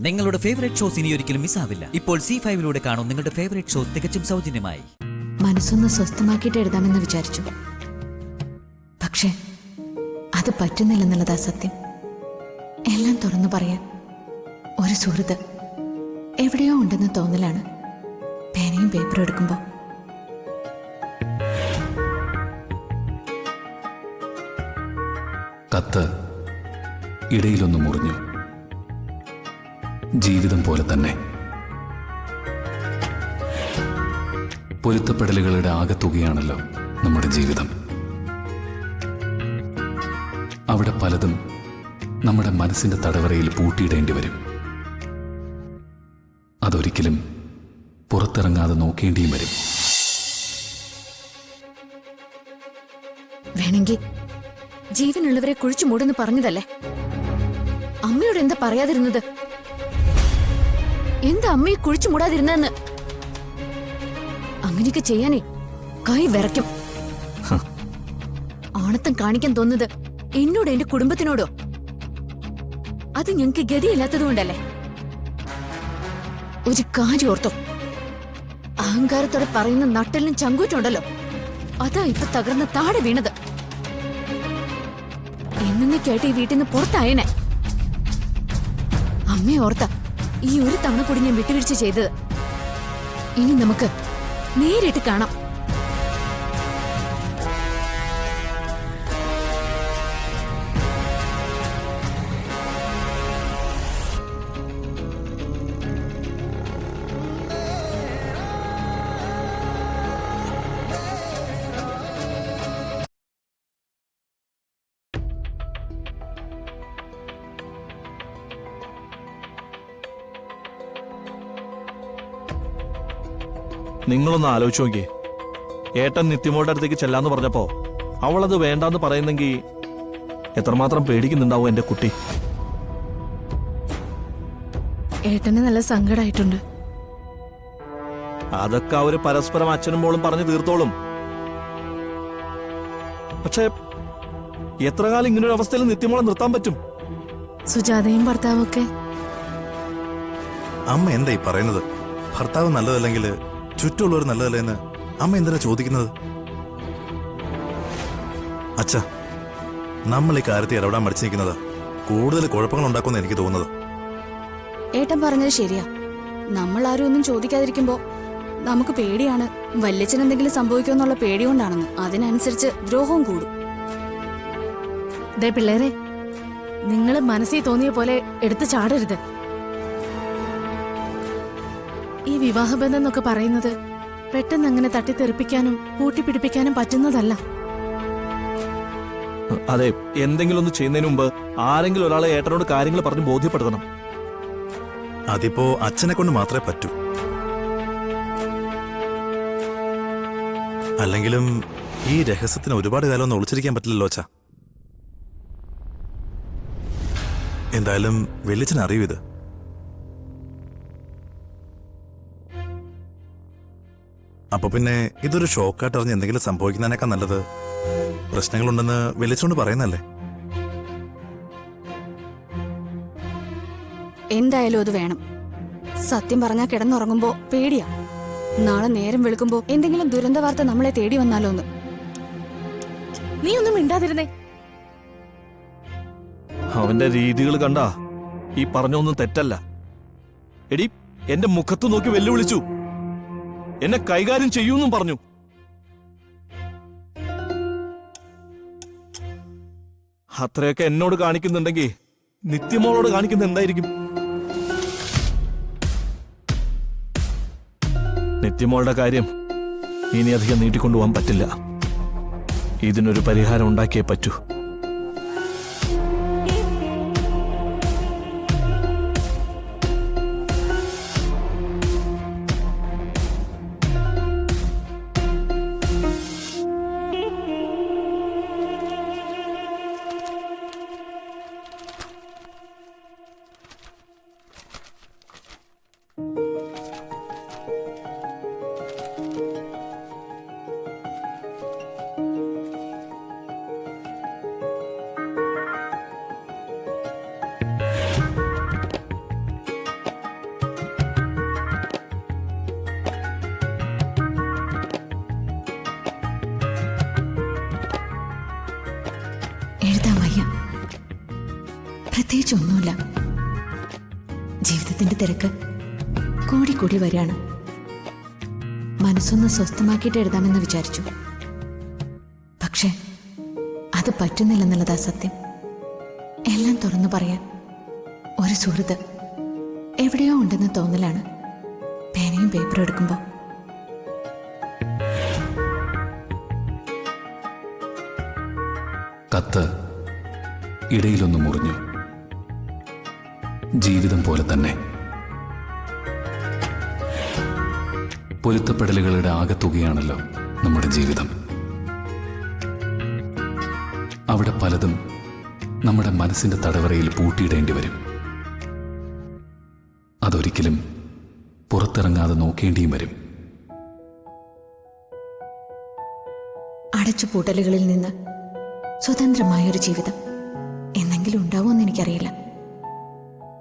നിങ്ങളുടെ favourite shows ഇനി ഒരിക്കലും മിസ്സാവില്ല. ഇപ്പോൾ C5 കാണും നിങ്ങളുടെ ഫേവറേറ്റ് ഷോസ് തികച്ചും സൗജന്യമായി. മനസ്സൊന്ന് സ്വസ്ഥമാക്കിയിട്ട് എഴുതാമെന്ന് വിചാരിച്ചു. പക്ഷേ അത് പറ്റുന്നില്ലെന്നുള്ളതാ സത്യം. എല്ലാം തുറന്നു പറയാൻ ഒരു സുഹൃത്ത് എവിടെയോ ഉണ്ടെന്ന് തോന്നലാണ് പേനയും പേപ്പറും എടുക്കുമ്പോൾ. കത്ത് ഇടയിലൊന്ന് മുറിഞ്ഞു. ജീവിതം പോലെ തന്നെ പൊരുത്തപ്പെടലുകളുടെ ആകത്തുകയാണല്ലോ നമ്മുടെ ജീവിതം. അവിടെ പലതും നമ്മുടെ മനസ്സിന്റെ തടവറയിൽ പൂട്ടിയിടേണ്ടി വരും. അതൊരിക്കലും പുറത്തിറങ്ങാതെ നോക്കേണ്ടിയും വരും. വേണമെങ്കിൽ ജീവനുള്ളവരെ കുഴിച്ചു മൂടെന്ന് പറഞ്ഞതല്ലേ? അമ്മയോട് എന്താ പറയാതിരുന്നത്? എന്താ അമ്മയെ കുഴിച്ചു മൂടാതിരുന്നെന്ന്? അങ്ങനെയൊക്കെ ചെയ്യാനേ കൈ വിറയ്ക്കും. ആണത്തം കാണിക്കാൻ തോന്നുന്നത് എന്നോട് എന്റെ കുടുംബത്തിനോടോ? അത് ഞങ്ങക്ക് ഗതിയില്ലാത്തതുകൊണ്ടല്ലേ? ഒരു കാര്യം ഓർത്തോ, അഹങ്കാരത്തോടെ പറയുന്ന നട്ടലിനും ചങ്കൂറ്റുണ്ടല്ലോ, അതാ ഇപ്പൊ തകർന്ന് താഴെ വീണത്. എന്നേക്കായിട്ട് ഈ വീട്ടിൽ നിന്ന് പുറത്തായനെ. അമ്മയെ ഓർത്ത ഈ ഒരു തവണ കൂടി ഞാൻ വിട്ടുവീഴ്ച ചെയ്തത്. ഇനി നമുക്ക് നേരിട്ട് കാണാം. നിങ്ങളൊന്ന് ആലോചിച്ച് നോക്കിയേ. ഏട്ടൻ നിത്യമോളുടെ അടുത്തേക്ക് ചെല്ലാന്ന് പറഞ്ഞപ്പോ അവളത് വേണ്ടാന്ന് പറയുന്നെങ്കിൽ എത്രമാത്രം പേടിക്കുന്നുണ്ടാവും എന്റെ കുട്ടി. ഏട്ടന് നല്ല സങ്കടമായിട്ടുണ്ട്. അതൊക്കെ അവര് പരസ്പരം അച്ഛനും മോളും പറഞ്ഞു തീർത്തോളും. പക്ഷെ എത്ര കാലം ഇങ്ങനൊരു അവസ്ഥയിൽ നിത്യമോളെ നിർത്താൻ പറ്റും? സുജാതയും ഭർത്താവും ഒക്കെ. അമ്മ എന്തായി പറയുന്നത്? ഭർത്താവ് നല്ലതല്ലെങ്കിൽ ചുറ്റുമുള്ളവർ നല്ലതല്ലെന്ന് അമ്മ എന്തിനാ ചോദിക്കുന്നത്? അച്ഛാ, നമ്മൾ ഈ കാര്യത്തിൽ ഇടപെടാൻ മടിച്ചു നിൽക്കുന്നത് കൂടുതൽ കുഴപ്പങ്ങൾ ഉണ്ടാക്കുമെന്ന് എനിക്ക് തോന്നുന്നത്. ഏട്ടൻ പറഞ്ഞത് ശരിയാ. നമ്മൾ ആരും ഒന്നും ചോദിക്കാതിരിക്കുമ്പോ നമുക്ക് പേടിയാണ് വല്യച്ഛൻ എന്തെങ്കിലും സംഭവിക്കുമെന്നുള്ള പേടികൊണ്ടാണെന്ന്. അതിനനുസരിച്ച് ദ്രോഹവും കൂടും. ദേ പിള്ളേരെ, നിങ്ങൾ മനസ്സിൽ തോന്നിയ പോലെ എടുത്തു ചാടരുത്. ഈ വിവാഹബന്ധം എന്നൊക്കെ പറയുന്നത് പെട്ടെന്ന് അങ്ങനെ തട്ടിത്തെറിപ്പിക്കാനും കൂട്ടിപ്പിടിപ്പിക്കാനും പറ്റുന്നതല്ല. അതെ, എന്തെങ്കിലും ഒന്ന് ചെയ്യുന്നതിന് മുമ്പ് ആരെങ്കിലും ഒരാളെ ഏട്ടനോട് കാര്യങ്ങൾ പറഞ്ഞ് ബോധ്യപ്പെടുത്തണം. അതിപ്പോ അച്ഛനെ കൊണ്ട് മാത്രമേ പറ്റൂ. അല്ലെങ്കിലും ഈ രഹസ്യത്തിന് ഒരുപാട് കാലം ഒന്നും ഒളിച്ചിരിക്കാൻ പറ്റില്ലല്ലോ അച്ഛാ. എന്തായാലും വെള്ളിച്ചൻ അറിയൂ ഇത്. അപ്പൊ പിന്നെ ഇതൊരു ഷോക്കായിട്ട് അറിഞ്ഞ് എന്തെങ്കിലും സംഭവിക്കുന്നതിനേക്കാൾ നല്ലത് പ്രശ്നങ്ങളുണ്ടെന്ന് വെളിച്ചോണ്ട് പറയുന്നല്ലേ. എന്തായാലും അത് വേണം. സത്യം പറഞ്ഞാ കിടന്നുറങ്ങുമ്പോ പേടിയാ. നാളെ നേരം വെളുക്കുമ്പോ എന്തെങ്കിലും ദുരന്ത വാർത്ത നമ്മളെ തേടി വന്നാലോന്ന്. നീ ഒന്നും മിണ്ടാതിരുന്നേ. അവന്റെ രീതികൾ കണ്ടാ ഈ പറഞ്ഞൊന്നും തെറ്റല്ല. എടി, എന്റെ മുഖത്ത് നോക്കി വെല്ലുവിളിച്ചു. എന്നെ കൈകാര്യം ചെയ്യൂന്നും പറഞ്ഞു. അത്രയൊക്കെ എന്നോട് കാണിക്കുന്നുണ്ടെങ്കിൽ നിത്യമോളോട് കാണിക്കുന്ന എന്തായിരിക്കും? നിത്യമോളുടെ കാര്യം ഇനി അധികം നീട്ടിക്കൊണ്ടുപോകാൻ പറ്റില്ല. ഇതിനൊരു പരിഹാരം ഉണ്ടാക്കിയേ പറ്റൂ. പ്രത്യേകിച്ചൊന്നുമില്ല. ജീവിതത്തിന്റെ തിരക്ക് കൂടി വരികയാണ്. മനസ്സൊന്ന് സ്വസ്ഥമാക്കിയിട്ട് എഴുതാമെന്ന് വിചാരിച്ചു. പക്ഷെ അത് പറ്റുന്നില്ലെന്നുള്ളതാ സത്യം. എല്ലാം തുറന്നു പറയാൻ ഒരു സുഹൃത്ത് എവിടെയോ ഉണ്ടെന്ന് തോന്നലാണ് പേനയും പേപ്പറും എടുക്കുമ്പോൾ. കത്ത് ഇടയിലൊന്ന് മുറിഞ്ഞു. ജീവിതം പോലെ തന്നെ പൊരുത്തപ്പെടലുകളുടെ ആകത്തുകയാണല്ലോ നമ്മുടെ ജീവിതം. അവിടെ പലതും നമ്മുടെ മനസ്സിന്റെ തടവറയിൽ പൂട്ടിയിടേണ്ടി വരും. അതൊരിക്കലും പുറത്തിറങ്ങാതെ നോക്കേണ്ടിയും വരും. അടച്ചുപൂട്ടലുകളിൽ നിന്ന് സ്വതന്ത്രമായൊരു ജീവിതം എന്നെങ്കിലും ഉണ്ടാവുമെന്ന് എനിക്കറിയില്ല.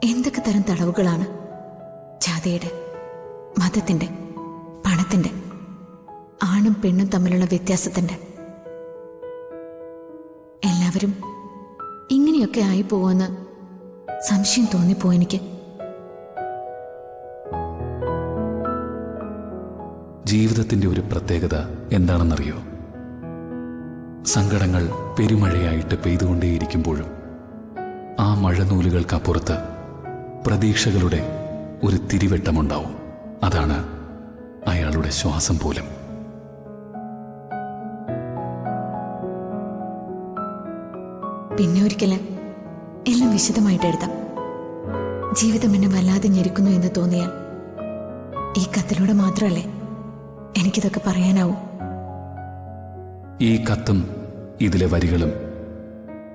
എന്തൊക്കെ തരം തടവുകളാണ് ജാതിയുടെ, മതത്തിന്റെ, പണത്തിന്റെ, ആണും പെണ്ണും തമ്മിലുള്ള വ്യത്യാസത്തിന്റെ. എല്ലാവരും ഇങ്ങനെയൊക്കെ ആയിപ്പോവെന്ന് സംശയം തോന്നിപ്പോ എനിക്ക്. ജീവിതത്തിന്റെ ഒരു പ്രത്യേകത എന്താണെന്നറിയോ? സങ്കടങ്ങൾ പെരുമഴയായിട്ട് പെയ്തുകൊണ്ടേയിരിക്കുമ്പോഴും ആ മഴനൂലുകൾക്കപ്പുറത്ത് പ്രതീക്ഷകളുടെ ഒരു തിരിവെട്ടമുണ്ടാവും. അതാണ് അയാളുടെ ശ്വാസം പോലും. പിന്നെ ഒരിക്കലും എല്ലാം വിശദമായിട്ട് എഴുതാം. ജീവിതം എന്നെ വല്ലാതെ ഞെരുക്കുന്നു എന്ന് തോന്നിയാൽ ഈ കത്തിലൂടെ മാത്രമല്ലേ എനിക്കിതൊക്കെ പറയാനാവും. ഈ കത്തും ഇതിലെ വരികളും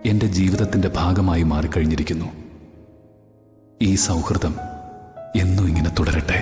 എൻ്റെ ജീവിതത്തിൻ്റെ ഭാഗമായി മാറിക്കഴിഞ്ഞിരിക്കുന്നു. ഈ സൗഹൃദം എന്നും ഇങ്ങനെ തുടരട്ടെ.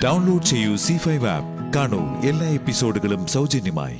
ഡൗൺലോഡ് ചെയ്യൂ C5 ആപ്പ്. കാണൂ എല്ലാ എപ്പിസോഡുകളും സൗജന്യമായി.